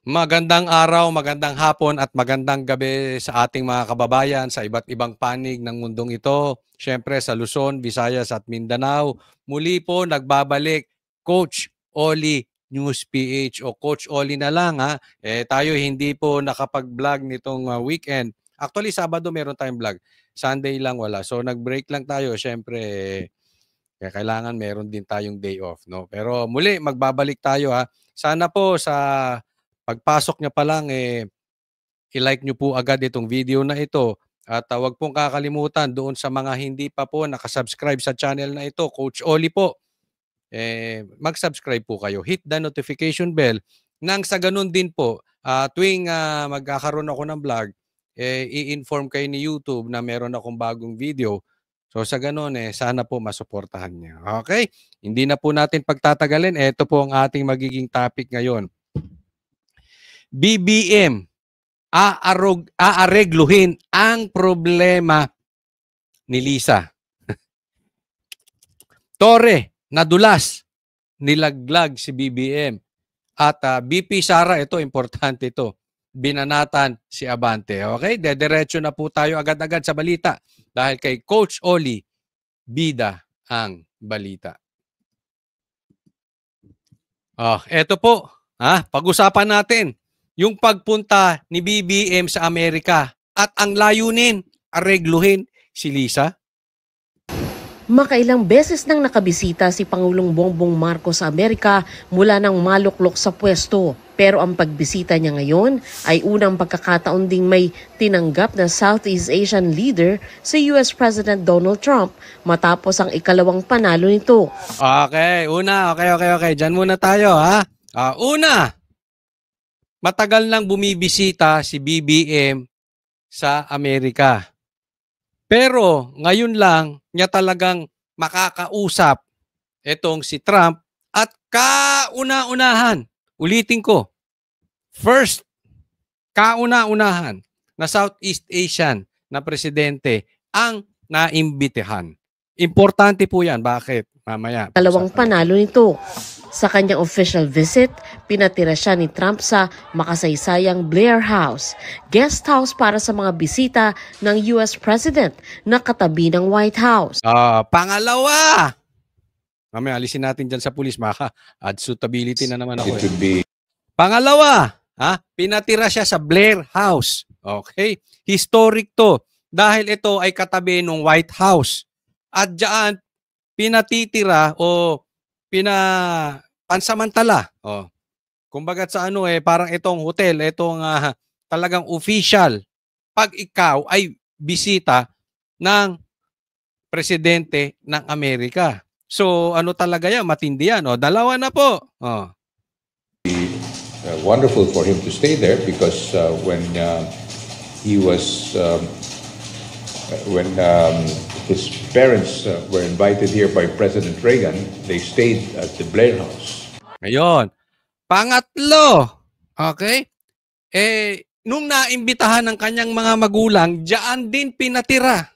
Magandang araw, magandang hapon at magandang gabi sa ating mga kababayan sa iba't ibang panig ng mundong ito. Siyempre sa Luzon, Visayas at Mindanao. Muli po nagbabalik Coach Oli News PH o Coach Oli na lang ha. Tayo hindi po nakapag-vlog nitong weekend. Actually, Sabado meron tayong vlog. Sunday lang wala. So nag-break lang tayo. Siyempre, kaya kailangan meron din tayong day off. No? Pero muli, magbabalik tayo ha. Sana po sa pagpasok niya pa lang, i-like niyo po agad itong video na ito. At huwag pong kakalimutan doon sa mga hindi pa po nakasubscribe sa channel na ito, Coach Oli po, mag-subscribe po kayo. Hit the notification bell nang sa ganun din po, tuwing magkakaroon ako ng vlog, i-inform kayo ni YouTube na meron akong bagong video. So sa ganun, sana po masuportahan niya. Okay? Hindi na po natin pagtatagalin. Ito po ang ating magiging topic ngayon. BBM, aaregluhin ang problema ni Lisa. Torre, nadulas, nilaglag si BBM. At BP Sara, ito, importante ito, binanatan si Abante. Okay, dediretso na po tayo agad-agad sa balita dahil kay Coach Oli, bida ang balita. Eto po, pag-usapan natin yung pagpunta ni BBM sa Amerika at ang layunin, aregluhin si Lisa. Makailang beses nang nakabisita si Pangulong Bongbong Marcos sa Amerika mula nang maluklok sa pwesto. Pero ang pagbisita niya ngayon ay unang pagkakataon ding may tinanggap na Southeast Asian leader si US President Donald Trump matapos ang ikalawang panalo nito. Okay. Diyan muna tayo ha. Una, matagal nang bumibisita si BBM sa Amerika. Pero ngayon lang niya talagang makakausap itong si Trump at kauna-unahan, ulitin ko, first, kauna-unahan na Southeast Asian na presidente ang naimbitehan. Importante po yan. Bakit? Mamaya. Dalawang panalo nito. Sa kanyang official visit, pinatira siya ni Trump sa makasaysayang Blair House, guest house para sa mga bisita ng US President na katabi ng White House. Pangalawa, mamaya alisin natin dyan sa pulis, maka-add suitability na naman ako. Pangalawa, pinatira siya sa Blair House. Okay? Historic to dahil ito ay katabi ng White House. At diyan, pinatitira o pansamantala. Kumbaga sa parang itong hotel, itong talagang official. Pag ikaw ay bisita ng presidente ng Amerika. So ano talaga yan? Matindi yan. Dalawa na po. Wonderful for him to stay there because when he was when his parents were invited here by President Reagan, they stayed at the Blair House. Ngayon, pangatlo, okay? Nung naimbitahan ng kanyang mga magulang, diyan din pinatira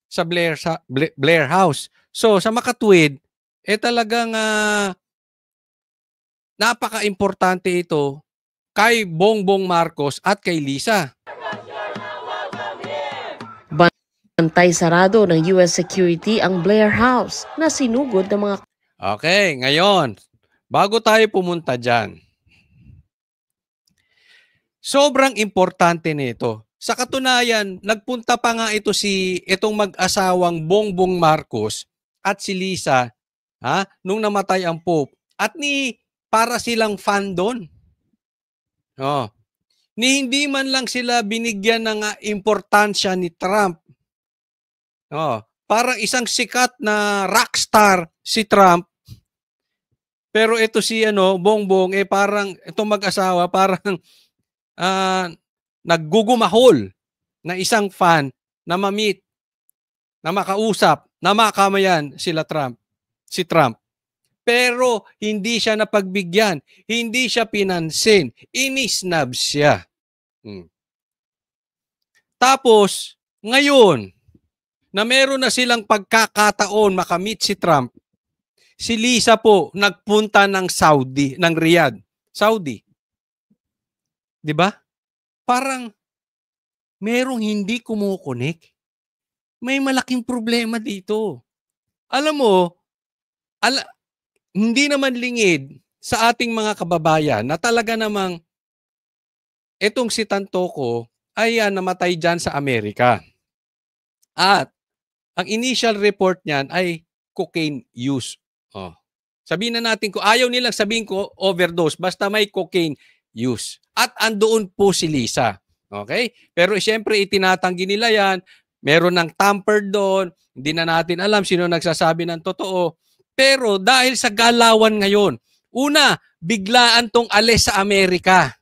sa Blair House. So, sa makatwid, talagang napaka-importante ito kay Bongbong Marcos at kay Lisa. Bantay sarado ng US security ang Blair House na sinugod ng mga... Okay, ngayon, bago tayo pumunta dyan, sobrang importante nito. Sa katunayan, nagpunta pa nga itong mag-asawang Bongbong Marcos at si Lisa nung namatay ang Pope. At para silang fan doon. Ni hindi man lang sila binigyan ng importansya ni Trump. Parang isang sikat na rockstar si Trump. Pero ito si Bongbong, parang itong mag-asawa, parang naggugumahol na isang fan na ma-meet, na makausap, na makamayan si Trump. Pero hindi siya napagbigyan, hindi siya pinansin, inisnab siya. Tapos, ngayon, na meron na silang pagkakataon makamit si Trump, si Lisa po nagpunta ng Riyadh, Saudi. 'Di ba? Parang merong hindi kumukonek. May malaking problema dito. Alam mo, ala hindi naman lingid sa ating mga kababayan na talaga namang etong si Tantoco ay, namatay diyan sa Amerika. At ang initial report niyan ay cocaine use. Oh. Sabihin na natin kung ayaw nilang sabihin ko overdose, basta may cocaine use. At andoon po si Lisa. Okay? Pero siyempre itinatanggi nila yan. Meron ng tampered doon. Hindi na natin alam sino nagsasabi ng totoo. Pero dahil sa galawan ngayon, una, biglaan tong alis sa Amerika.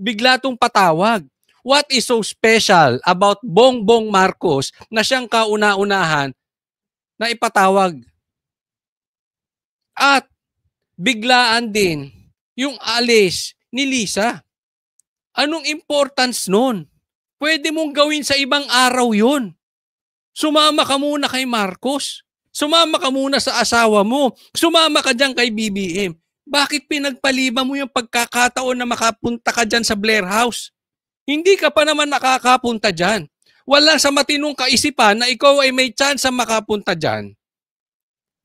Bigla tong patawag. What is so special about Bongbong Marcos na siyang kauna-unahan na ipatawag? At biglaan din yung alis ni Lisa. Anong importance nun? Pwede mong gawin sa ibang araw yun. Sumama ka muna kay Marcos. Sumama ka muna sa asawa mo. Sumama ka dyan kay BBM. Bakit pinagpaliban mo yung pagkakataon na makapunta ka dyan sa Blair House? Hindi ka pa naman nakakapunta dyan. Wala sa matinong kaisipan na ikaw ay may chance makapunta dyan.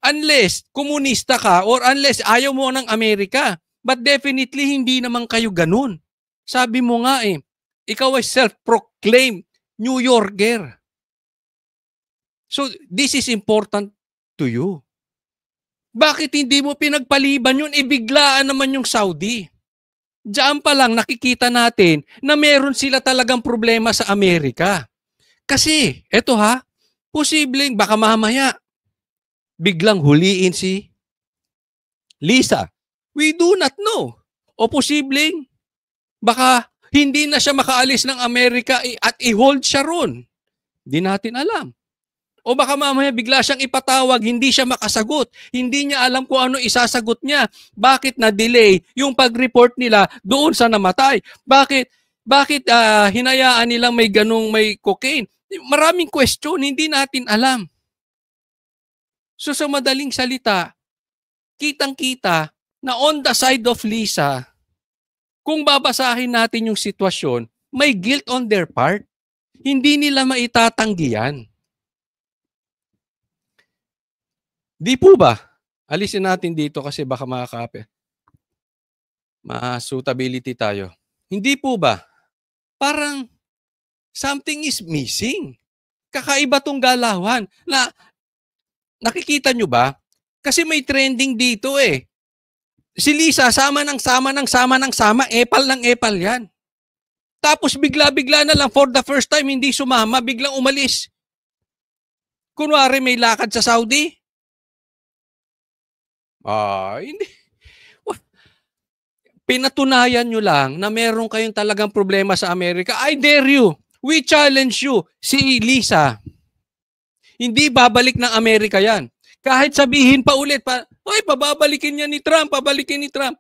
Unless komunista ka or unless ayaw mo ng Amerika. But definitely hindi naman kayo ganun. Sabi mo nga ikaw ay self-proclaimed New Yorker. So this is important to you. Bakit hindi mo pinagpaliban yun? Biglaan naman yung Saudi. Diyan pa lang nakikita natin na meron sila talagang problema sa Amerika. Kasi, eto posibleng baka mamaya biglang huliin si Lisa. We do not know. O posibleng baka hindi na siya makaalis ng Amerika at i-hold siya ron. Hindi natin alam. O baka mamaya bigla siyang ipatawag, hindi siya makasagot. Hindi niya alam kung ano isasagot niya. Bakit na-delay yung pag-report nila doon sa namatay? Bakit hinayaan nilang may cocaine? Maraming question, hindi natin alam. So sa madaling salita, kitang-kita na on the side of Lisa, kung babasahin natin yung sitwasyon, may guilt on their part. Hindi nila maitatanggi yan. Di po ba? Alisin natin dito kasi baka ma-suitability tayo. Hindi po ba? Parang something is missing. Kakaiba tong galawan. Nakikita nyo ba? Kasi may trending dito Si Lisa, sama, epal ng epal yan. Tapos bigla-bigla na lang for the first time hindi sumama, biglang umalis. Kunwari may lakad sa Saudi. Hindi. Pinatunayan nyo lang na meron kayong talagang problema sa Amerika. I dare you. We challenge you. Si Lisa, hindi babalik ng Amerika yan. Kahit sabihin pa ulit, pababalikin niya ni Trump, pabalikin ni Trump.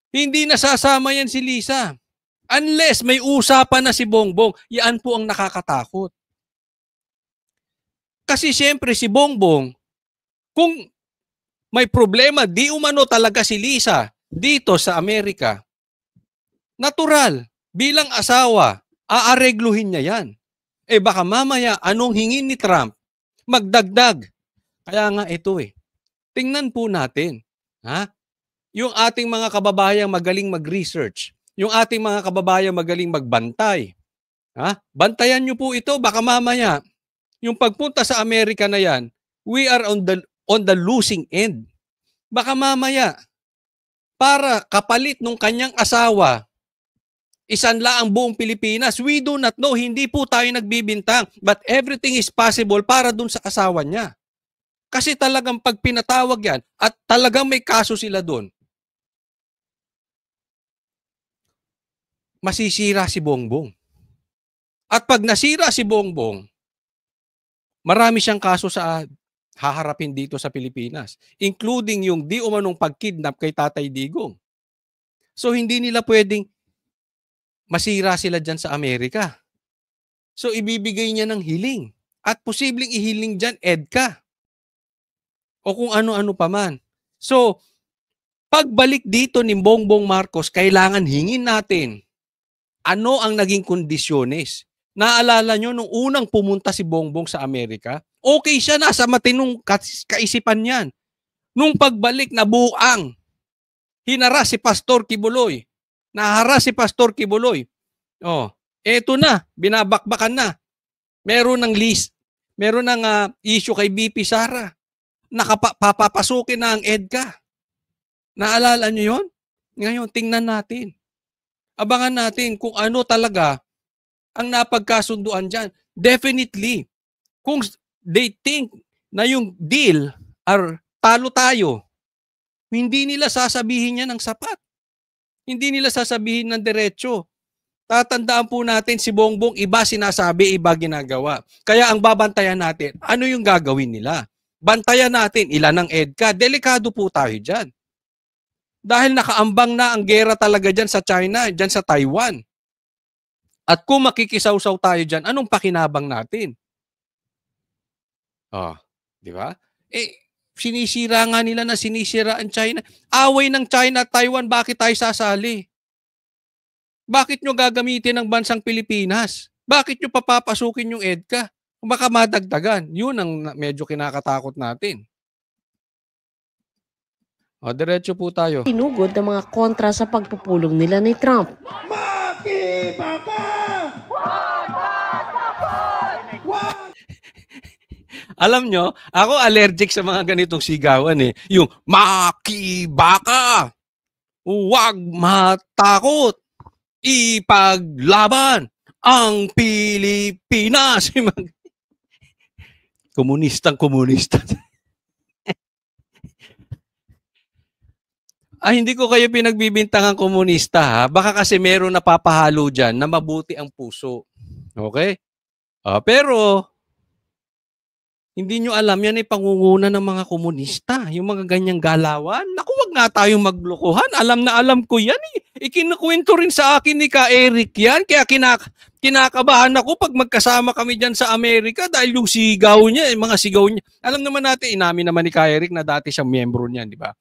Hindi nasasama yan si Lisa. Unless may usapan na si Bongbong, yan po ang nakakatakot. Kasi siyempre si Bongbong, kung may problema, di umano talaga si Lisa dito sa Amerika, natural, bilang asawa, aaregluhin niya yan. Baka mamaya, anong hingin ni Trump? Magdagdag. Kaya nga ito tingnan po natin. Yung ating mga kababayang magaling mag-research, yung ating mga kababayang magaling magbantay. Bantayan nyo po ito, baka mamaya, yung pagpunta sa Amerika na yan, we are on the losing end. Baka mamaya, para kapalit nung kanyang asawa, isanla ang buong Pilipinas. We do not know, hindi po tayo nagbibintang, but everything is possible para dun sa asawa niya. Kasi talagang pag pinatawag yan, at talagang may kaso sila dun, masisira si Bongbong. At pag nasira si Bongbong, marami siyang kaso sa haharapin dito sa Pilipinas, including yung di umanong pagkidnap kay Tatay Digong. So hindi nila pwedeng masira sila dyan sa Amerika. So ibibigay niya ng hiling. At posibleng ihiling dyan, EDCA. O kung ano-ano pa man. So, pagbalik dito ni Bongbong Marcos, kailangan hingin natin ano ang naging kondisyones. Naalala nyo, nung unang pumunta si Bongbong sa Amerika, okay siya, nasa matinong kaisipan yan. Nung pagbalik, nabuang. Hinaras si Pastor Kibuloy. Naharas si Pastor Kibuloy. Oh, eto na, binabakbakan na. Meron ng list. Meron ng issue kay BP Sara. Papapasukin na ang EDCA. Naalala nyo yun? Ngayon, tingnan natin. Abangan natin kung ano talaga ang napagkasunduan dyan. Definitely, kung they think na yung deal are talo tayo, hindi nila sasabihin yan ng sapat. Hindi nila sasabihin ng diretso. Tatandaan po natin si Bongbong, iba sinasabi, iba ginagawa. Kaya ang babantayan natin, ano yung gagawin nila? Bantayan natin, ilan ang EDCA? Delikado po tayo dyan. Dahil nakaambang na ang gera talaga dyan sa China, dyan sa Taiwan. At kung makikisaw-saw tayo dyan, anong pakinabang natin? Di ba? Sinisira nga nila na sinisira ang China. Away ng China at Taiwan, bakit tayo sasali? Bakit nyo gagamitin ang bansang Pilipinas? Bakit nyo papapasukin yung EDCA? Kung baka madagdagan, yun ang medyo kinakatakot natin. Diretso po tayo. Tinugod ng mga kontra sa pagpupulong nila ni Trump. Alam nyo, ako allergic sa mga ganitong sigawan eh. Yung makibaka, huwag matakot, ipaglaban ang Pilipinas. Komunista. Hindi ko kayo pinagbibintangang komunista ha. Baka kasi meron napapahalo dyan na mabuti ang puso. Okay? Pero, hindi nyo alam yan ay pangunguna ng mga komunista. Yung mga ganyang galawan. Naku, wag nga tayong maglokohan. Alam na alam ko yan eh. Ikinukwento rin sa akin ni Ka Eric yan. Kaya kinakabahan ako pag magkasama kami dyan sa Amerika dahil yung sigaw niya, yung mga sigaw niya. Alam naman natin, inamin naman ni Ka Eric na dati siyang miyembro niyan, di ba?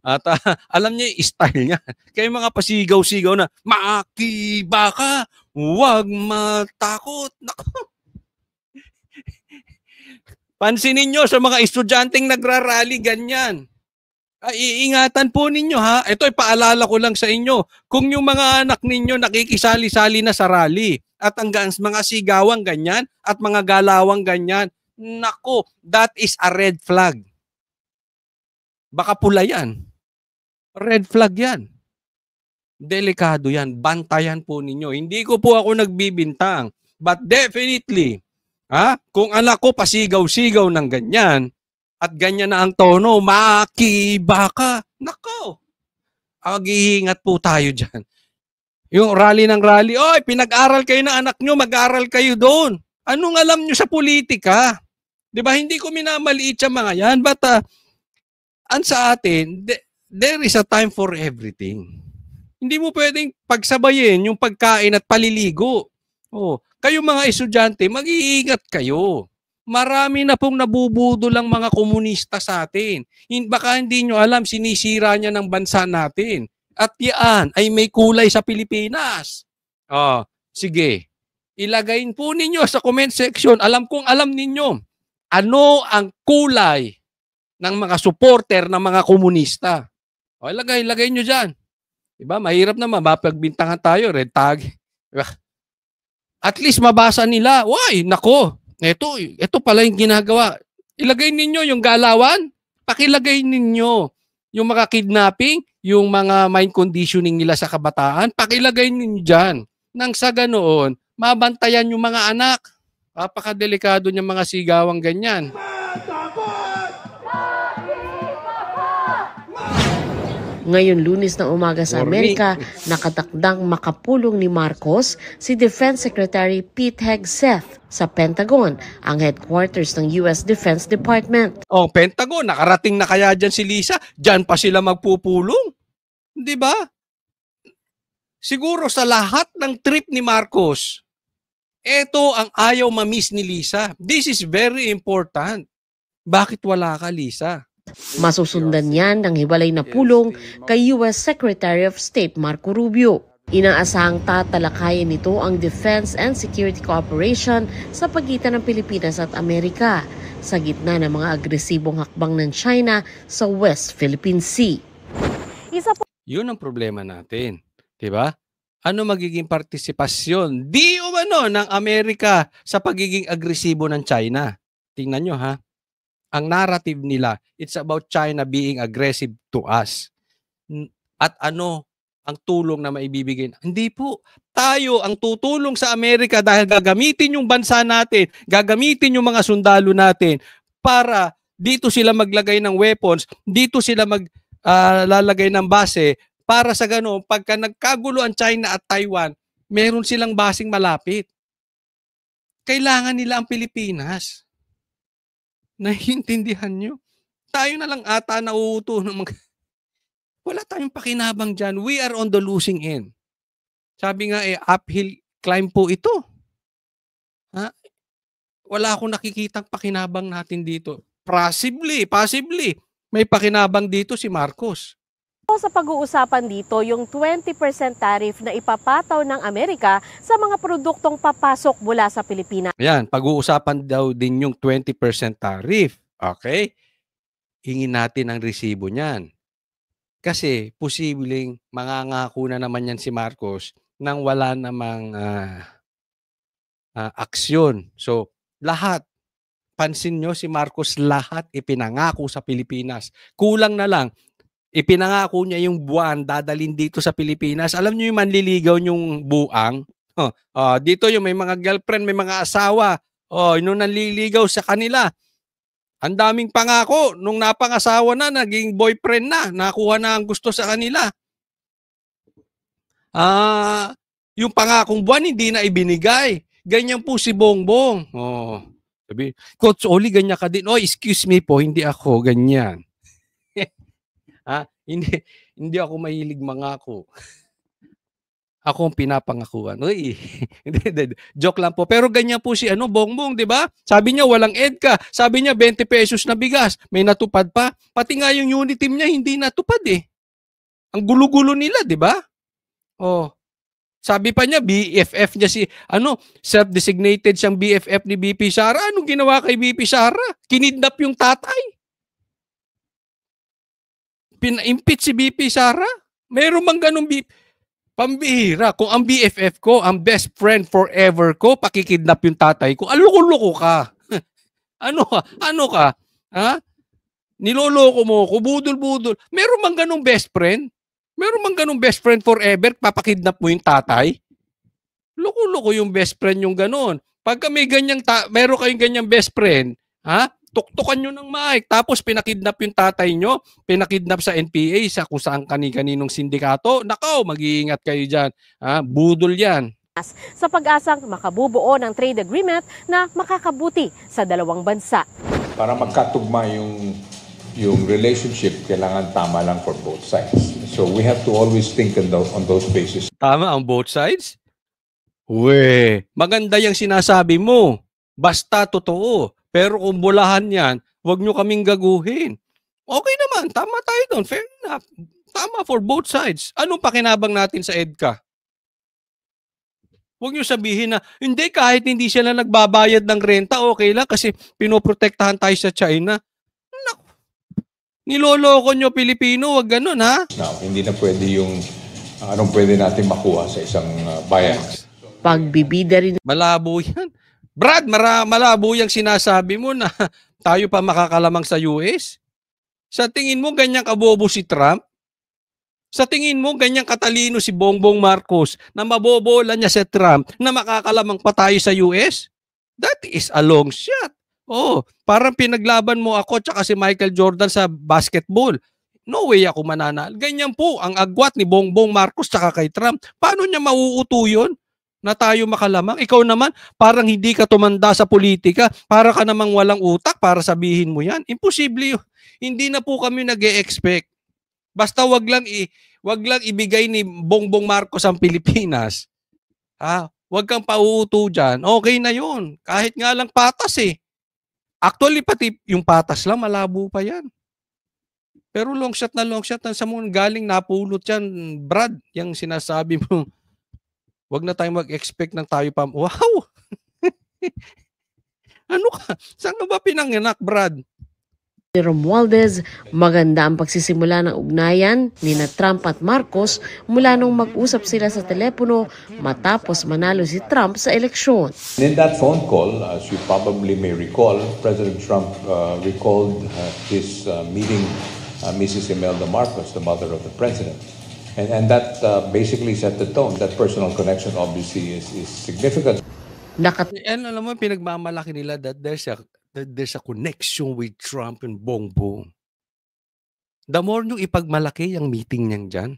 At alam niya yung style niya. Kaya mga pasigaw-sigaw na, makibaka, huwag matakot. Naku. Pansinin nyo sa mga estudyanteng nagrarally, ganyan. Iingatan po ninyo ha. Ito ay paalala ko lang sa inyo. Kung yung mga anak ninyo nakikisali-sali na sa rally at ang mga sigawang ganyan at mga galawang ganyan, nako, that is a red flag. Baka pula yan. Red flag yan. Delikado yan. Bantayan po ninyo. Hindi ko po ako nagbibintang. But definitely, kung anak ko pasigaw-sigaw ng ganyan, at ganyan na ang tono, makibaka. Nako. Mag-iingat po tayo dyan. Yung rally ng rally, pinag-aral kayo ng anak nyo, mag-aral kayo doon. Anong alam nyo sa politika? Diba, hindi ko minamaliit sa mga yan, but sa atin, there is a time for everything. Hindi mo pwedeng pagsabayin yung pagkain at paliligo. Kayo mga estudyante, mag-iingat kayo. Marami na pong nabubudo lang mga komunista sa atin. Baka hindi nyo alam, sinisira niya ng bansa natin. At yan ay may kulay sa Pilipinas. Sige, ilagayin po ninyo sa comment section. Alam kong alam ninyo, ano ang kulay ng mga supporter ng mga komunista. Lagay nyo dyan. Diba? Mahirap naman, mapagbintangan tayo, red tag. Diba? At least mabasa nila, nako, ito pala yung ginagawa. Ilagay ninyo yung galawan, pakilagay ninyo yung mga kidnapping, yung mga mind conditioning nila sa kabataan, pakilagay ninyo dyan. Nang sa ganoon, mabantayan yung mga anak. Napakadelikado niyang mga sigawang ganyan. Ngayon Lunes ng umaga sa Amerika, nakatakdang makapulong ni Marcos si Defense Secretary Pete Hegseth sa Pentagon, ang headquarters ng US Defense Department. Pentagon, nakarating na kaya dyan si Lisa? Dyan pa sila magpupulong? Di ba? Siguro sa lahat ng trip ni Marcos, ito ang ayaw ma-miss ni Lisa. This is very important. Bakit wala ka, Lisa? Masusundan yan ng hiwalay na pulong kay US Secretary of State Marco Rubio. Inaasahang tatalakayin nito ang defense and security cooperation sa pagitan ng Pilipinas at Amerika sa gitna ng mga agresibong hakbang ng China sa West Philippine Sea. Yun ang problema natin, 'di ba? Ano magiging partisipasyon di umano ng Amerika sa pagiging agresibo ng China? Tingnan nyo ha. Ang narrative nila, it's about China being aggressive to us. At ano ang tulong na maibibigay? Hindi po. Tayo ang tutulong sa Amerika dahil gagamitin yung bansa natin, gagamitin yung mga sundalo natin para dito sila maglagay ng weapons, dito sila lalagay ng base para sa gano'n, pagka nagkagulo ang China at Taiwan, meron silang basing malapit. Kailangan nila ang Pilipinas. Naiintindihan nyo? Tayo na lang ata nauuto ng wala tayong pakinabang dyan. We are on the losing end. Sabi nga uphill climb po ito. Ha? Wala akong nakikitang pakinabang natin dito. Possibly, may pakinabang dito si Marcos. Sa pag-uusapan dito yung 20% tariff na ipapataw ng Amerika sa mga produktong papasok mula sa Pilipinas. Yan, pag-uusapan daw din yung 20% tariff. Okay? Hingin natin ang resibo niyan. Kasi posibleng mangangako na naman yan si Marcos nang wala namang aksyon. So, lahat, pansin nyo si Marcos, lahat ipinangako sa Pilipinas. Kulang na lang, ipinangako niya yung buwan dadalhin dito sa Pilipinas. Alam niyo yung manliligaw yung buang? Dito yung may mga girlfriend, may mga asawa. Yung nanliligaw sa kanila. Ang daming pangako. Nung napangasawa na, naging boyfriend na. Nakuha na ang gusto sa kanila. Yung pangakong buwan, hindi na ibinigay. Ganyan po si Bongbong. Sabi, Coach Oli, ganyan ka din. Excuse me po, hindi ako ganyan. Hindi ako mahilig mangako. Ako ang pinapangakuan. Joke lang po. Pero ganyan po si Bongbong, di ba? Sabi niya walang EDCA. Sabi niya 20 pesos na bigas. May natupad pa. Pati nga yung unit team niya hindi natupad eh. Ang gulo-gulo nila, di ba? Sabi pa niya BFF niya self-designated siyang BFF ni BP Sara. Anong ginawa kay BP Sara? Kinidnap yung tatay. Pina-impeach si BP Sara? Meron bang ganung pambihira? Kung ang BFF ko, ang best friend forever ko, pakikidnap yung tatay ko, loko-loko ka. Ano ka? Ha? Niloloko mo ko, budol-budol. Meron bang ganung best friend? Meron bang ganung best friend forever, papakidnap mo yung tatay? Loko-loko yung best friend yung ganon. Pagka may meron kayong ganyang best friend, tuktukan nyo ng mic. Tapos pinakidnap yung tatay nyo, pinakidnap sa NPA, sa kung saan kani-kaninong sindikato. Nakaw, mag-iingat kayo dyan. Budol yan. Sa pag-asang makabubuo ng trade agreement na makakabuti sa dalawang bansa. Para magkatugma yung relationship, kailangan tama lang for both sides. So we have to always think on those bases. Tama ang both sides? Maganda yung sinasabi mo. Basta totoo. Pero kung bulahan yan, huwag nyo kaming gaguhin. Okay naman, tama tayo doon. Fair enough. Tama for both sides. Anong pakinabang natin sa EDCA? Huwag nyo sabihin na, hindi, kahit hindi sila nagbabayad ng renta, okay lang kasi pinoprotektahan tayo sa China. Naku, niloloko nyo Pilipino, wag ganun ha. Now, hindi na pwede yung anong pwede natin makuha sa isang bayan. Pagbibida rin Malabo yan. Brad, malabo yung sinasabi mo na tayo pa makakalamang sa US? Sa tingin mo, ganyang kabobo si Trump? Sa tingin mo, ganyang katalino si Bongbong Marcos na mabobola niya si Trump na makakalamang pa tayo sa US? That is a long shot. Parang pinaglaban mo ako tsaka si Michael Jordan sa basketball. No way ako mananalo. Ganyan po ang agwat ni Bongbong Marcos tsaka kay Trump. Paano niya mauuto yun? Na tayo makalamang. Ikaw naman, parang hindi ka tumanda sa politika, para ka namang walang utak para sabihin mo yan. Imposible yun. Hindi na po kami nag-e-expect. Basta wag lang ibigay ni Bongbong Marcos ang Pilipinas. Wag kang pauuto dyan. Okay na yun. Kahit nga lang patas eh. Actually, pati yung patas lang, malabo pa yan. Pero long shot na sa mga galing napulot yan, Brad, yung sinasabi mo. Wag na tayong mag-expect ng tayo pa, wow! Ano ka? Saan ka ba pinanganak, Brad? Ni Romualdez, maganda ang pagsisimula ng ugnayan ni na Trump at Marcos mula nung mag-usap sila sa telepono matapos manalo si Trump sa eleksyon. In that phone call, as you probably may recall, President Trump recalled his meeting Mrs. Imelda Marcos, the mother of the president. And that basically set the tone. That personal connection obviously is significant. And alam mo, pinagmamalaki nila that there's a connection with Trump and Bongbong. The more nyo ipagmalaki yung meeting niyang dyan,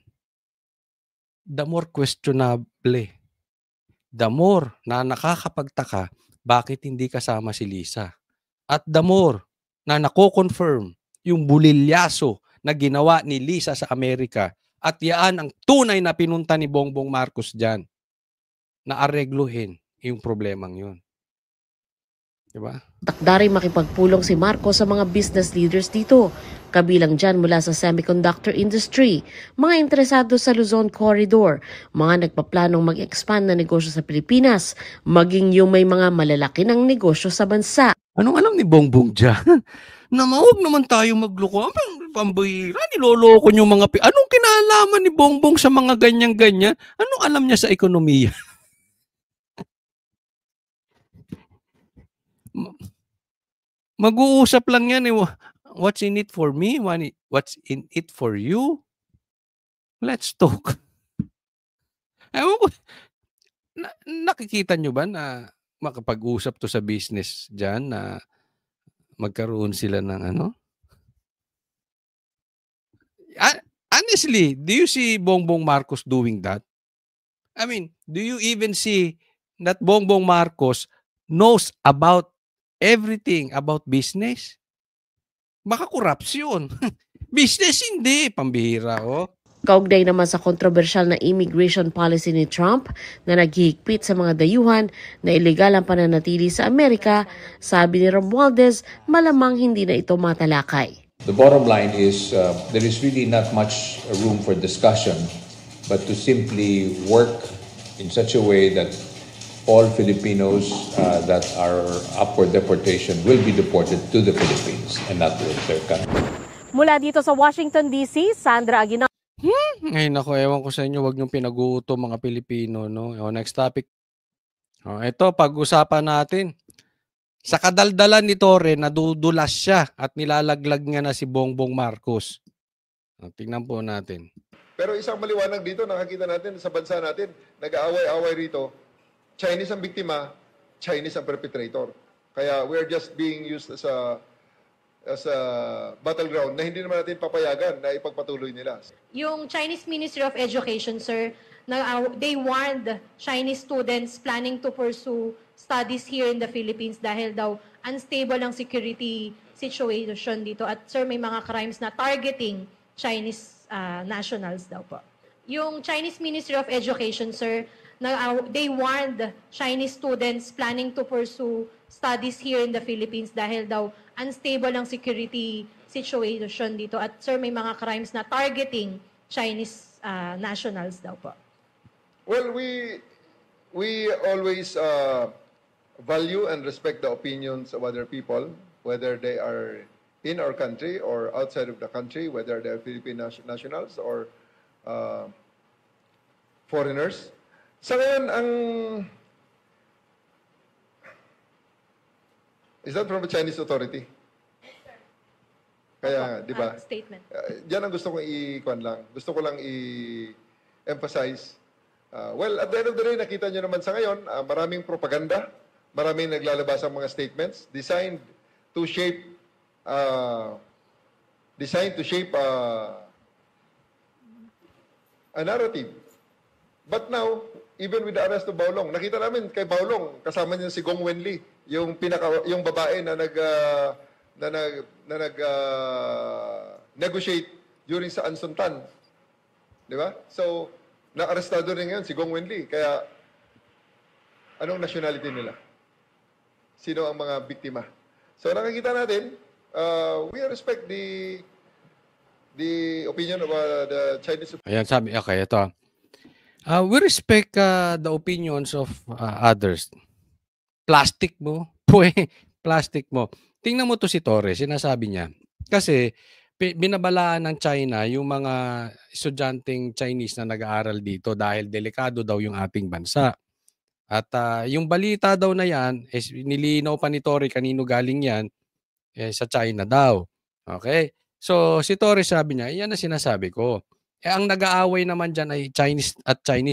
the more questionable. The more na nakakapagtaka bakit hindi kasama si Lisa. At the more na nako-confirm yung bulilyaso na ginawa ni Lisa sa Amerika at yaan ang tunay na pinunta ni Bongbong Marcos dyan na aregluhin yung problemang yun. Diba? Takda rin makipagpulong si Marcos sa mga business leaders dito, kabilang dyan mula sa semiconductor industry, mga interesado sa Luzon Corridor, mga nagpaplanong mag-expand na negosyo sa Pilipinas, maging yung may mga malalaki ng negosyo sa bansa. Anong alam ni Bongbong dyan? Na huwag naman tayo magloko. Pambihira, niloloko yung mga... Anong kinalaman ni Bongbong sa mga ganyan-ganyan? Anong alam niya sa ekonomiya? Mag-uusap lang yan eh. What's in it for me? What's in it for you? Let's talk. Ewan ko, nakikita nyo ba na makapag-usap to sa business dyan na magkaroon sila ng ano? Honestly, do you see Bongbong Marcos doing that? I mean, do you even see that Bongbong Marcos knows about everything about business? Baka korupsyon. Business hindi, pambihira, oh. Kaugnay naman sa kontrobersyal na immigration policy ni Trump na naghihigpit sa mga dayuhan na ilegal ang pananatili sa Amerika, sabi ni Romualdez, malamang hindi na ito matalakay. The bottom line is there is really not much room for discussion, but to simply work in such a way that all Filipinos that are up for deportation will be deported to the Philippines and not to their country. Mula dito sa Washington, D.C., Sandra Aguinaldo. Ay nako, ewan ko sa inyo, wag niyong pinaguto mga Pilipino, no? O, next topic. O, ito, pag-usapan natin. Sa kadaldalan ni Torre, nadudulas siya at nilalaglag niya na si Bongbong Marcos. O, tingnan po natin. Pero isang maliwanag dito, nakakita natin sa bansa natin, nag-aaway-away rito, Chinese ang biktima, Chinese ang perpetrator. Kaya we're just being used as a battleground na hindi naman natin papayagan na ipagpatuloy nila. Yung Chinese Ministry of Education, sir, they warned Chinese students planning to pursue studies here in the Philippines dahil daw unstable ang security situation dito. At sir, may mga crimes na targeting Chinese nationals daw po. Yung Chinese Ministry of Education, sir, they warned Chinese students planning to pursue studies here in the Philippines dahil daw unstable ang security situation dito. At sir, may mga crimes na targeting Chinese nationals daw po. Well, we always value and respect the opinions of other people, whether they are in our country or outside of the country, whether they are Philippine nationals or foreigners. Sa ngayon, is that from the Chinese authority? Kaya, di ba? Statement. Diyan ang gusto kong i-kuan lang. Gusto ko lang i-emphasize. Well, at the end of the day, nakita nyo naman sa ngayon, maraming propaganda, maraming naglalabas ang mga statements designed to shape a narrative. But now, even with the arrest of Baolong, nakita namin kay Baolong, kasama niya si Gong Wenli, yung babae na negotiate during sa Ansuntan. Di ba? So, na-arrestado rin ngayon si Gong Wenli. Kaya, anong nationality nila? Sino ang mga biktima? So, nakikita natin, we respect the opinion of the Chinese. Ayan, sabi, okay, ito. We respect the opinions of others. Plastic mo, plastic mo. Tingnan mo 'to si Torres, sinasabi niya. Kasi binabalaan ng China yung mga estudyanteng Chinese na nag-aaral dito dahil delikado daw yung ating bansa. At yung balita daw na yan, nilinaw pa ni Torre kanino galing yan, sa China daw. Okay? So si Torre sabi niya, yan ang sinasabi ko. Ang nag-aaway naman dyan ay Chinese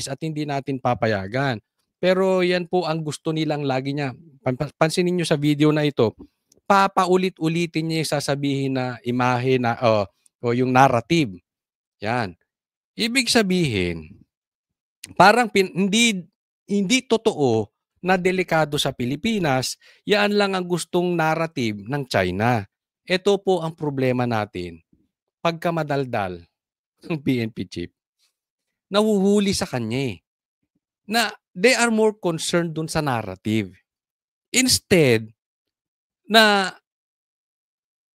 at hindi natin papayagan. Pero yan po ang gusto nilang lagi niya. Pansinin niyo sa video na ito, papaulit-ulitin niya yung sasabihin na imahe na o yung narrative. Yan. Ibig sabihin, parang hindi totoo na delikado sa Pilipinas, yan lang ang gustong narrative ng China. Ito po ang problema natin. Pagka madaldal ng PNP chief, nahuhuli sa kanya na they are more concerned dun sa narrative. Instead, na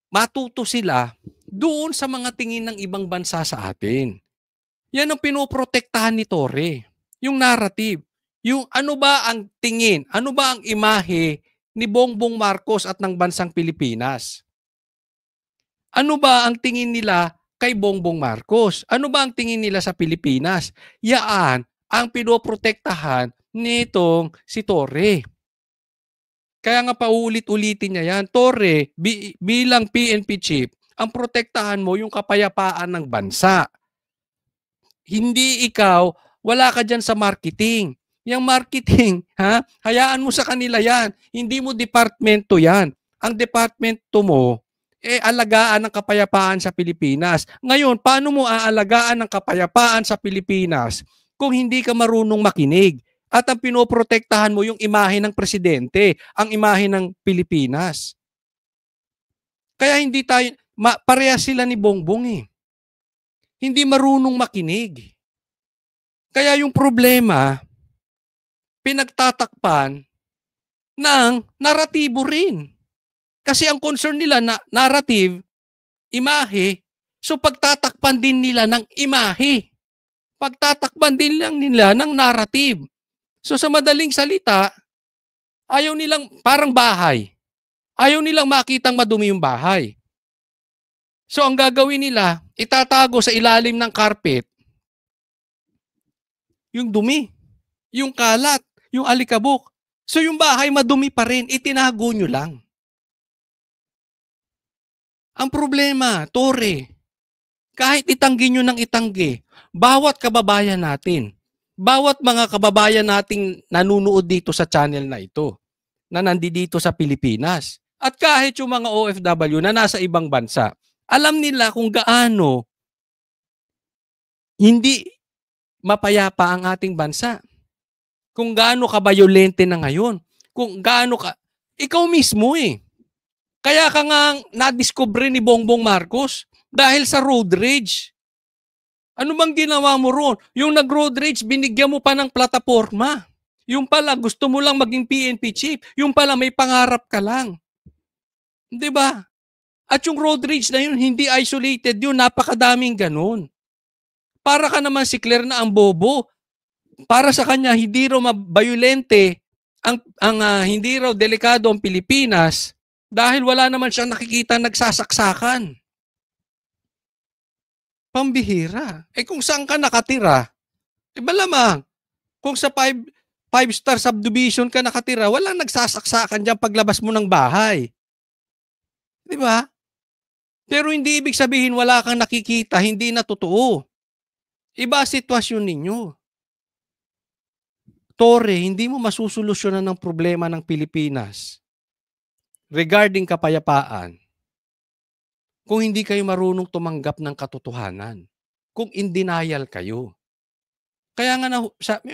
matuto sila doon sa mga tingin ng ibang bansa sa atin. Yan ang pinoprotektahan ni Torre. Yung narrative. Yung ano ba ang tingin, ano ba ang imahe ni Bongbong Marcos at ng bansang Pilipinas? Ano ba ang tingin nila kay Bongbong Marcos? Ano ba ang tingin nila sa Pilipinas? Yaan ang pinoprotektahan nitong si Torre. Kaya nga paulit-ulitin niya yan. Torre, bilang PNP chief, ang protektahan mo yung kapayapaan ng bansa. Hindi ikaw, wala ka dyan sa marketing. Yung marketing, hayaan mo sa kanila yan. Hindi mo departmento yan. Ang departmento mo, alagaan ng kapayapaan sa Pilipinas. Ngayon, paano mo aalagaan ng kapayapaan sa Pilipinas kung hindi ka marunong makinig? At ang pinoprotektahan mo yung imahe ng presidente, ang imahe ng Pilipinas. Kaya hindi tayo, parehas sila ni Bongbong Hindi marunong makinig. Kaya yung problema, pinagtatakpan ng naratibo rin. Kasi ang concern nila na narrative, imahe, so pagtatakpan din nila ng imahe. Pagtatakpan din lang nila ng narrative. So sa madaling salita, ayaw nilang parang bahay. Ayaw nilang makitang madumi yung bahay. So ang gagawin nila, itatago sa ilalim ng carpet yung dumi, yung kalat, yung alikabok. So yung bahay madumi pa rin, itinago nyo lang. Ang problema, Torre, kahit itanggi nyo ng itanggi, bawat kababayan natin, bawat mga kababayan nating nanunood dito sa channel na ito, na nandito sa Pilipinas, at kahit yung mga OFW na nasa ibang bansa, alam nila kung gaano hindi mapayapa ang ating bansa. Kung gaano ka bayolente na ngayon. Kung gaano ka, ikaw mismo Kaya ka nga nadiskubre ni Bongbong Marcos dahil sa road rage. Ano bang ginawa mo roon? Yung nag-road rage, binigyan mo pa ng plataforma. Yung pala, gusto mo lang maging PNP chief. Yung pala, may pangarap ka lang. Di ba? At yung road rage na yun, hindi isolated yun. Napakadaming ganun. Para ka naman si Claire na ang bobo. Para sa kanya, hindi raw mabayolente, hindi raw delikado ang Pilipinas dahil wala naman siyang nakikita nagsasaksakan. Pambihira. Kung saan ka nakatira, malamang, kung sa 5-star subdivision ka nakatira, walang nagsasaksakan dyan paglabas mo ng bahay. Di ba? Pero hindi ibig sabihin wala kang nakikita, hindi na totoo. Iba sitwasyon ninyo. Torre, hindi mo masusolusyonan ng problema ng Pilipinas regarding kapayapaan kung hindi kayo marunong tumanggap ng katotohanan. Kung in denial kayo. Kaya nga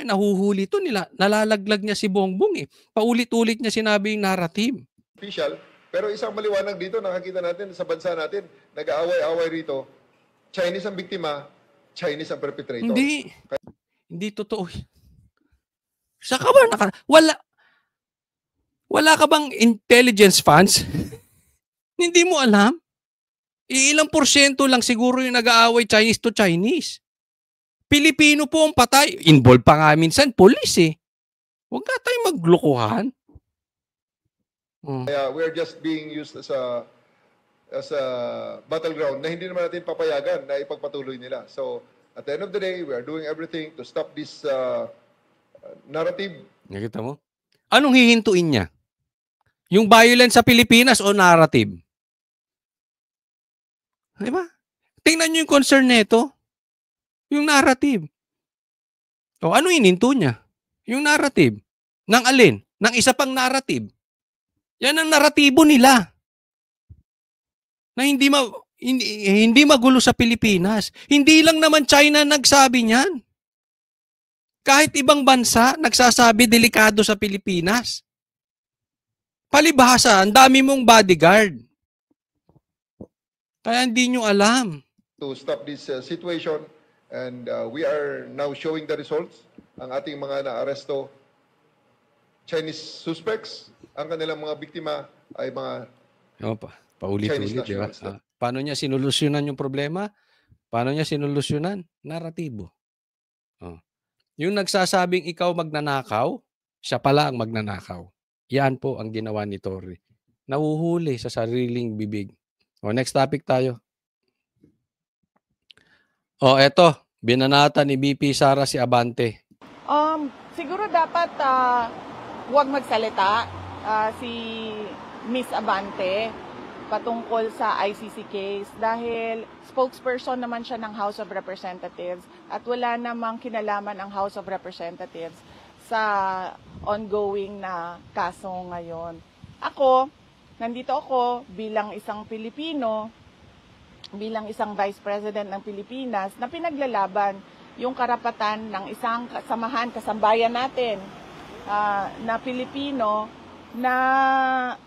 nahuhuli to nila, nalalaglag niya si Bongbong Paulit-ulit niya sinabi yung narrative. Official, pero isang maliwanag dito, nakakita natin sa bansa natin, nag-aaway-away rito, Chinese ang biktima, Chinese ang perpetrator. Hindi totoo. Saka ba wala ka bang intelligence funds? Hindi mo alam? Ilang porsyento lang siguro yung nag-aaway Chinese to Chinese. Pilipino po ang patay. Involved pa nga minsan, police eh. Huwag nga tayong maglokohan. Kaya we're just being used as a battleground na hindi naman natin papayagan na ipagpatuloy nila. So, at the end of the day, we are doing everything to stop this narrative. Nakita mo? Anong hihintuin niya? Yung violence sa Pilipinas o narrative? Di ba? Tingnan niyo yung concern nito. Yung narrative. O ano hininto niya? Yung narrative. Ng alin? Ng isa pang narrative. Yan ang naratibo nila. Na hindi magulo sa Pilipinas. Hindi lang naman China nagsabi niyan. Kahit ibang bansa nagsasabi delikado sa Pilipinas. Palibhasa, ang dami mong bodyguard. Kaya hindi nyo alam. To stop this situation, and we are now showing the results. Ang ating mga naaresto Chinese suspects, ang kanilang mga biktima ay mga paulit-ulit, di ba? Paano niya sinolusyonan yung problema? Paano niya sinolusyonan? Naratibo. Yung nagsasabing ikaw magnanakaw, siya pala ang magnanakaw. Yan po ang ginawa ni Torre. Nahuhuli sa sariling bibig. Next topic tayo. Eto. Binanata ni BP Sara si Abante. Siguro dapat huwag magsalita si Miss Abante patungkol sa ICC case dahil spokesperson naman siya ng House of Representatives at wala namang kinalaman ang House of Representatives sa ongoing na kaso ngayon. Nandito ako bilang isang Pilipino, bilang isang Vice President ng Pilipinas na pinaglalaban yung karapatan ng isang kasambayan natin na Pilipino na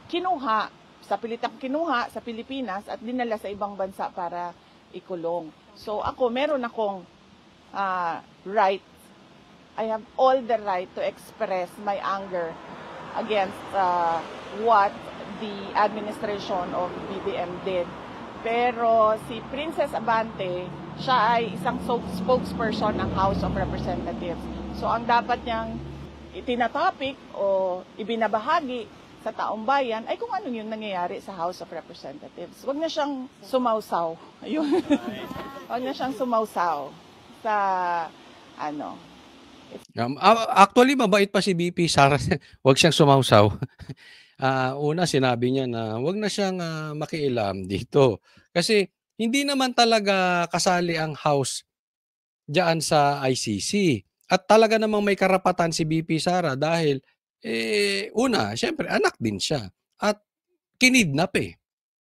kinuha sa Pilipinas at dinala sa ibang bansa para ikulong. So meron akong right, I have all the right to express my anger against what the administration of BBM did. Pero si Princess Abante, siya ay isang spokesperson ng House of Representatives. So ang dapat niyang itinatopic o ibinabahagi sa taong bayan ay kung ano yung nangyayari sa House of Representatives. Huwag na siyang sumawsaw. Ayun. Huwag na siyang sumawsaw sa Actually, mabait pa si BP Sara. Huwag siyang sumawsaw. Una, sinabi niya na huwag na siyang makialam dito. Kasi hindi naman talaga kasali ang House diyan sa ICC. At talaga namang may karapatan si BP Sara dahil, una, syempre, anak din siya. At kinidnap eh.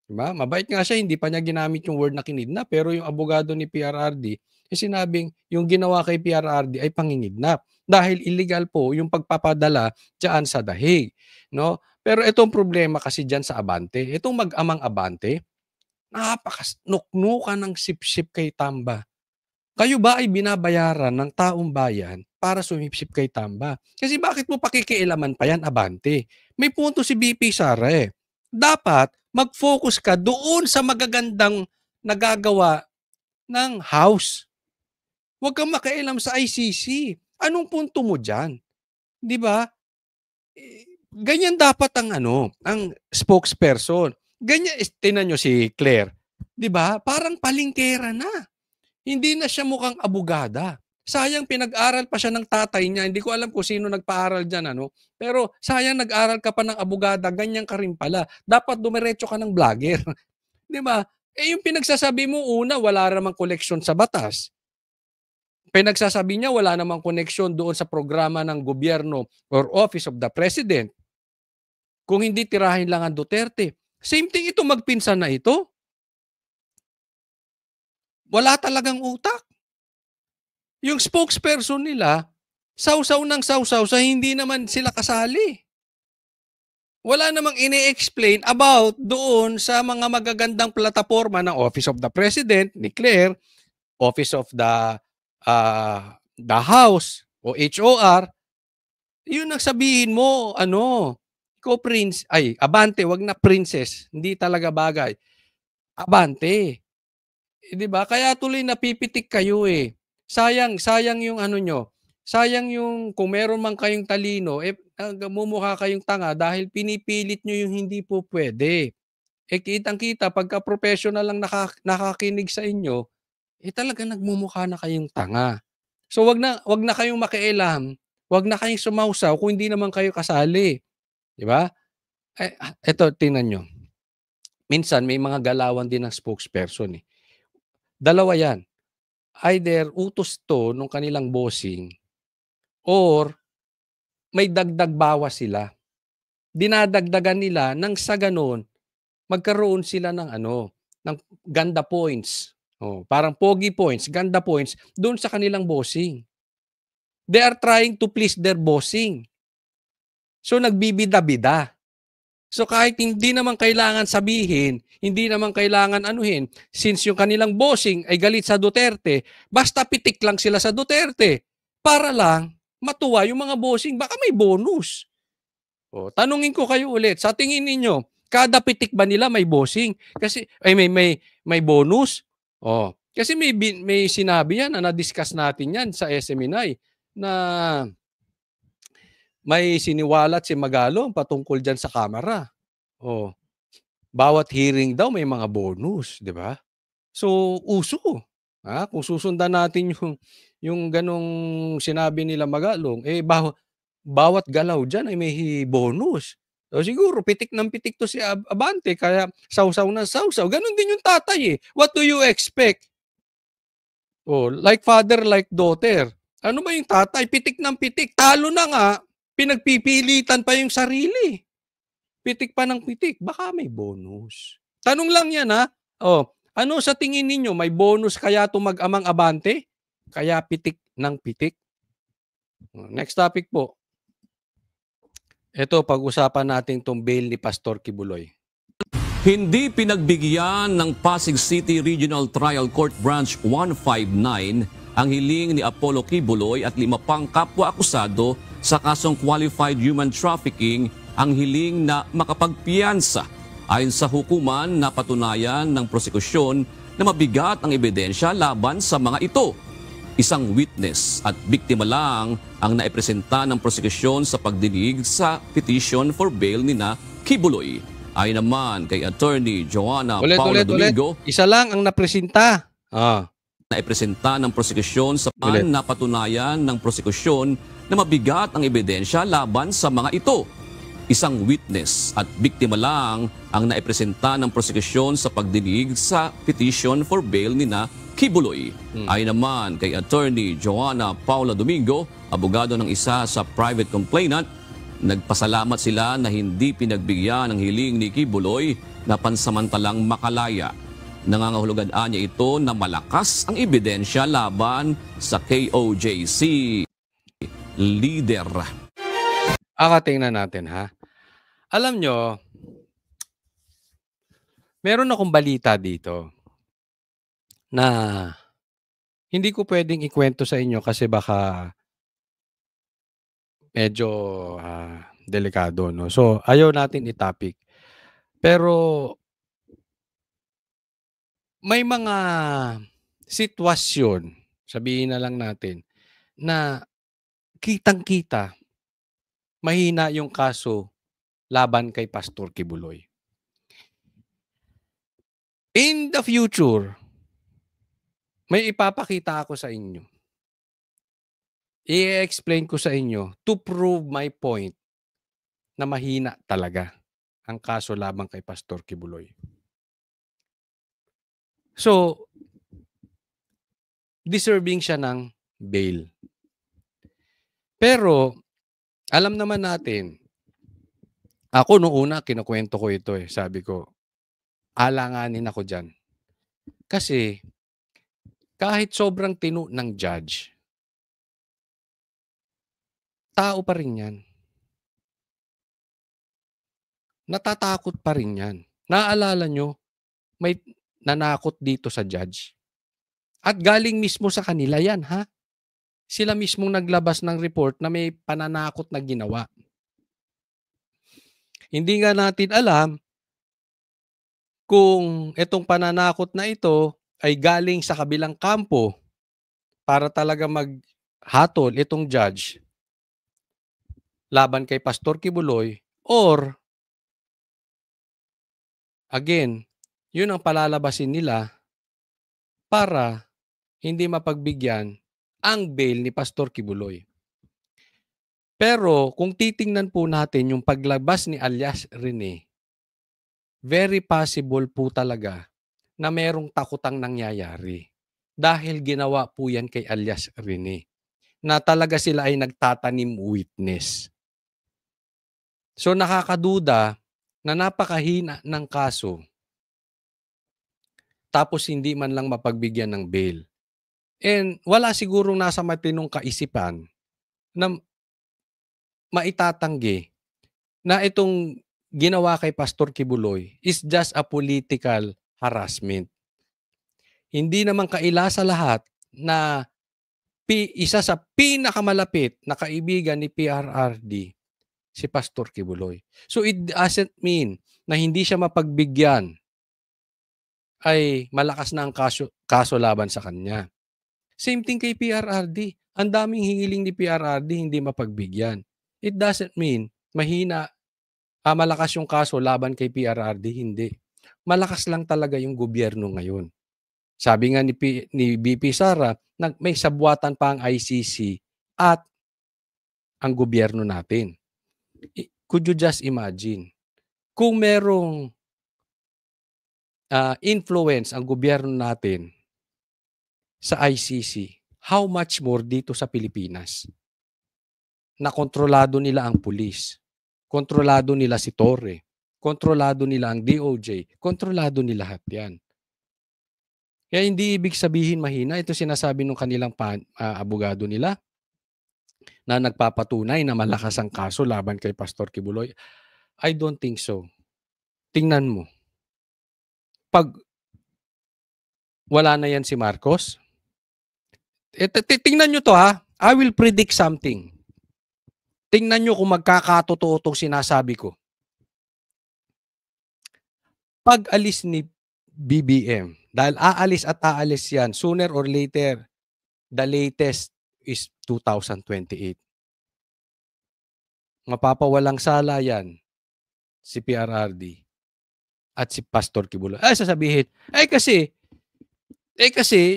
Diba? Mabait nga siya, hindi pa niya ginamit yung word na kinidnap. Pero yung abogado ni PRRD, sinabing yung ginawa kay PRRD ay pangingidnap. Dahil illegal po yung pagpapadala diyan sa dahig. No? Pero itong problema kasi diyan sa Abante, itong mag-amang Abante, napakanuknukan ng sip-sip kay Tamba. Kayo ba ay binabayaran ng taong bayan para sumipsip kay Tamba? Kasi bakit mo pakikialaman pa yan, Abante? May punto si BP Sara eh. Dapat mag-focus ka doon sa magagandang nagagawa ng House. Huwag kang makialam sa ICC. Anong punto mo dyan? Di ba? Ganyan dapat ang spokesperson. Ganyan, tinan nyo si Claire. Di ba? Parang palingkera na. Hindi na siya mukhang abogada. Sayang pinag-aral pa siya ng tatay niya. Hindi ko alam kung sino nagpaaral dyan. Pero sayang nag-aral ka pa ng abogada, ganyan ka rin pala. Dapat dumiretso ka ng vlogger. Di ba? Yung pinagsasabi mo una, wala namang koleksyon sa batas. Pinagsasabi niya wala namang koneksyon doon sa programa ng gobyerno or Office of the President. Kung hindi tirahin lang ang Duterte. Same thing ito, magpinsan na ito. Wala talagang utak. Yung spokesperson nila, sausaw ng sausaw sa hindi naman sila kasali. Wala namang ini-explain about doon sa mga magagandang plataforma ng Office of the President, ni Claire, Office of the House o HOR. Yun ang sabihin mo, Abante, wag na princess, hindi talaga bagay. Abante. Di ba? Kaya tuloy napipitik kayo eh. sayang yung ano nyo, sayang yung kung meron man kayong talino, mumukha kayong tanga dahil pinipilit nyo yung hindi po pwede. Kitang-kita pagka professional lang nakakinig sa inyo, talaga nagmumukha na kayong tanga. So wag na kayong makialam, wag na kayong sumawsaw kung hindi naman kayo kasali, 'di ba? Eto tingnan niyo. Minsan may mga galawan din ng spokesperson, eh. Dalawa 'yan, either utos 'to nung kanilang bossing or may dagdag bawas sila. Dinadagdagan nila nang sa gano'n magkaroon sila ng ano, ng ganda points. Parang pogi points, ganda points do'n sa kanilang bossing. They are trying to please their bossing. So nagbibida-bida. So kahit hindi naman kailangan sabihin, hindi naman kailangan anuhin, since yung kanilang bossing ay galit sa Duterte, basta pitik lang sila sa Duterte para lang matuwa yung mga bossing, baka may bonus. Tanungin ko kayo ulit, sa tingin ninyo, kada pitik ba nila may bossing? Kasi may bonus? Kasi may sinabi yan na na-discuss natin yan sa SMNI na may siniwalat si Magalong patungkol diyan sa kamera. Bawat hearing daw may mga bonus, 'di ba? So, uso. Kung susundan natin yung ganong sinabi nila Magalong, bawat galaw diyan ay may bonus. So, siguro pitik ng pitik to si Abante kaya sawsaw ng sawsaw. Ganon din yung tatay, eh. What do you expect? Like father, like daughter. Ano ba yung tatay? Pitik ng pitik. Talo na nga. Pinagpipilitan pa yung sarili. Pitik pa ng pitik. Baka may bonus. Tanong lang yan, ha? Ano sa tingin ninyo? May bonus kaya itong mag-amang Abante? Kaya pitik ng pitik? Next topic po. Ito, pag-usapan natin itong bail ni Pastor Kibuloy. Hindi pinagbigyan ng Pasig City Regional Trial Court Branch 159 ang hiling ni Apollo Kibuloy at 5 pang kapwa-akusado sa kasong qualified human trafficking ang hiling na makapagpiyansa. Ayon sa hukuman, napatunayan ng prosekusyon na mabigat ang ebidensya laban sa mga ito. Isang witness at biktima lang ang naipresenta ng prosekusyon sa pagdinig sa petition for bail ni na Kibuloy. Ayon naman kay Attorney Joanna Paula Domingo, isa lang ang napresenta. Naipresenta ng prosekusyon sa napatunayan ng prosekusyon na mabigat ang ebidensya laban sa mga ito. Isang witness at biktima lang ang naipresenta ng prosekusyon sa pagdinig sa petition for bail ni na Kibuloy. Ayon naman kay Attorney Joanna Paula Domingo, abogado ng isa sa private complainant, nagpasalamat sila na hindi pinagbigyan ng hiling ni Kibuloy na pansamantalang makalaya. Nangangahulugan niya ito na malakas ang ebidensya laban sa KOJC leader. Tingnan natin, ha. Alam nyo, meron akong balita dito na hindi ko pwedeng ikwento sa inyo kasi baka medyo delikado, no? So, ayaw natin i-topic. Pero may mga sitwasyon, sabihin na lang natin, na kitang-kita mahina yung kaso laban kay Pastor Kibuloy. In the future, may ipapakita ako sa inyo. I-explain ko sa inyo to prove my point na mahina talaga ang kaso laban kay Pastor Kibuloy. So, deserving siya ng bail. Pero, alam naman natin, ako noong una, kinukwento ko ito eh. Sabi ko, alanganin ako dyan. Kasi, kahit sobrang tino ng judge, tao pa rin yan. Natatakot pa rin yan. Naalala nyo, may nanakot dito sa judge. At galing mismo sa kanila yan, ha? Sila mismong naglabas ng report na may pananakot na ginawa. Hindi nga natin alam kung itong pananakot na ito ay galing sa kabilang kampo para talaga maghatol itong judge laban kay Pastor Kibuloy, or again, yun ang palalabasin nila para hindi mapagbigyan ang bail ni Pastor Kibuloy. Pero kung titingnan po natin yung paglabas ni alias Rene, very possible po talaga na merong takotang nangyayari. Dahil ginawa po yan kay alias Rene, na talaga sila ay nagtatanim witness. So nakakaduda na napakahina ng kaso tapos hindi man lang mapagbigyan ng bail. And wala sigurong nasa matinong kaisipan na maitatanggi na itong ginawa kay Pastor Kibuloy is just a political harassment. Hindi naman kaila sa lahat na isa sa pinakamalapit na kaibigan ni PRRD si Pastor Kibuloy. So it doesn't mean na hindi siya mapagbigyan ay malakas na ang kaso laban sa kanya. Same thing kay PRRD. Ang daming hingiling ni PRRD hindi mapagbigyan. It doesn't mean malakas yung kaso laban kay PRRD. Hindi. Malakas lang talaga yung gobyerno ngayon. Sabi nga ni BP Sara, may sabwatan pa ang ICC at ang gobyerno natin. Could you just imagine? Kung merong influence ang gobyerno natin sa ICC, how much more dito sa Pilipinas? Na kontrolado nila ang pulis, kontrolado nila si Torre, kontrolado nila ang DOJ, kontrolado nila lahat yan. Kaya hindi ibig sabihin mahina. Ito sinasabi ng kanilang abogado nila na nagpapatunay na malakas ang kaso laban kay Pastor Kibuloy. I don't think so. Tingnan mo. Pag wala na yan si Marcos, tingnan nyo to ha. I will predict something. Tingnan nyo kung magkakatotoo itong sinasabi ko. Pag alis ni BBM, dahil aalis at aalis yan, sooner or later, the latest is 2028. Mapapawalang sala yan si PRRD at si Pastor Kibuloy. Sasabihin, kasi,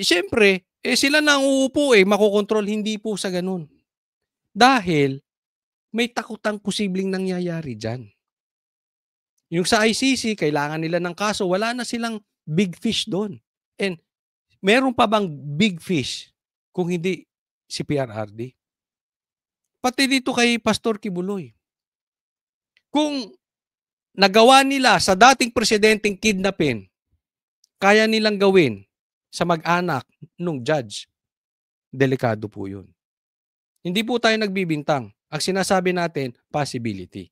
syempre, sila na ang uupo makokontrol. Hindi po sa ganun. Dahil, may takotang posibleng nangyayari dyan. Yung sa ICC, kailangan nila ng kaso, wala na silang big fish doon. And meron pa bang big fish kung hindi si PRRD? Pati dito kay Pastor Kibuloy. Kung nagawa nila sa dating presidenteng kidnapin, kaya nilang gawin sa mag-anak nung judge, delikado po yun. Hindi po tayo nagbibintang. Ang sinasabi natin, possibility.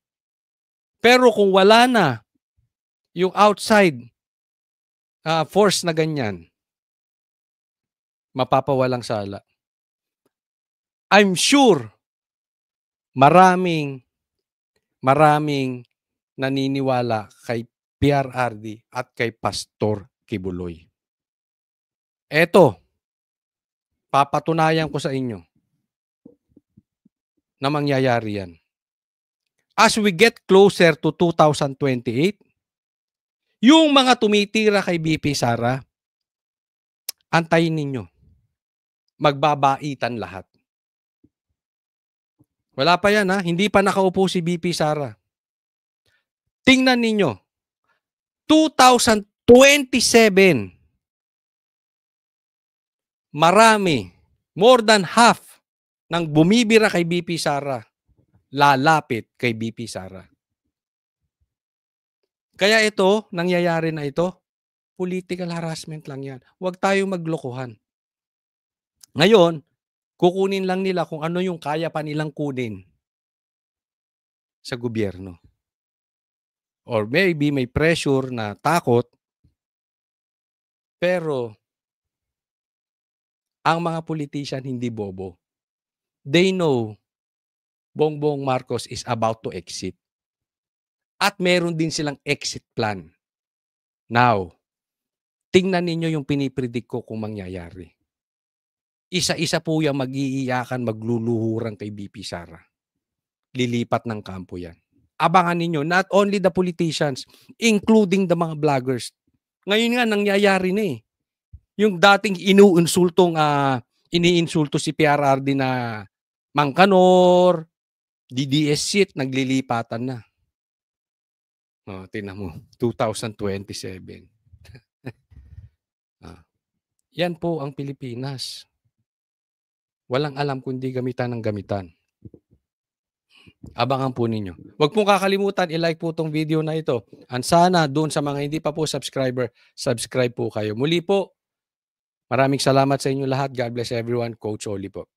Pero kung wala na yung outside force na ganyan, mapapawalang sala. I'm sure maraming naniniwala kay PRRD at kay Pastor Kibuloy. Eto, papatunayan ko sa inyo na mangyayari yan. As we get closer to 2028, yung mga tumitira kay BP Sara, antayin ninyo. Magbabaitan lahat. Wala pa yan ha. Hindi pa nakaupo si BP Sara. Tingnan ninyo. 2027. Marami. More than half ng bumibira kay BP Sara lalapit kay BP Sara. Kaya ito, nangyayari na ito, political harassment lang yan. Huwag tayong maglokohan. Ngayon, kukunin lang nila kung ano yung kaya pa nilang kunin sa gobyerno. Or maybe may pressure na takot, pero ang mga politician hindi bobo. They know Bongbong Marcos is about to exit. At meron din silang exit plan. Now, tingnan ninyo yung pinipredict ko kung mangyayari. Isa-isa po yung mag-iiyakan, magluluhuran kay BP Sara. Lilipat ng kampo yan. Abangan ninyo, not only the politicians, including the mga vloggers. Ngayon nga, nangyayari na eh. Yung dating iniinsulto si PRRD na Mangkanor, DDS shit, naglilipatan na. Oh, tingnan mo, 2027. Yan po ang Pilipinas. Walang alam kundi gamitan ng gamitan. Abangan po ninyo. Huwag pong kakalimutan, i-like po tong video na ito. And sana doon sa mga hindi pa po subscriber, subscribe po kayo. Muli po, maraming salamat sa inyo lahat. God bless everyone. Coach Oli po.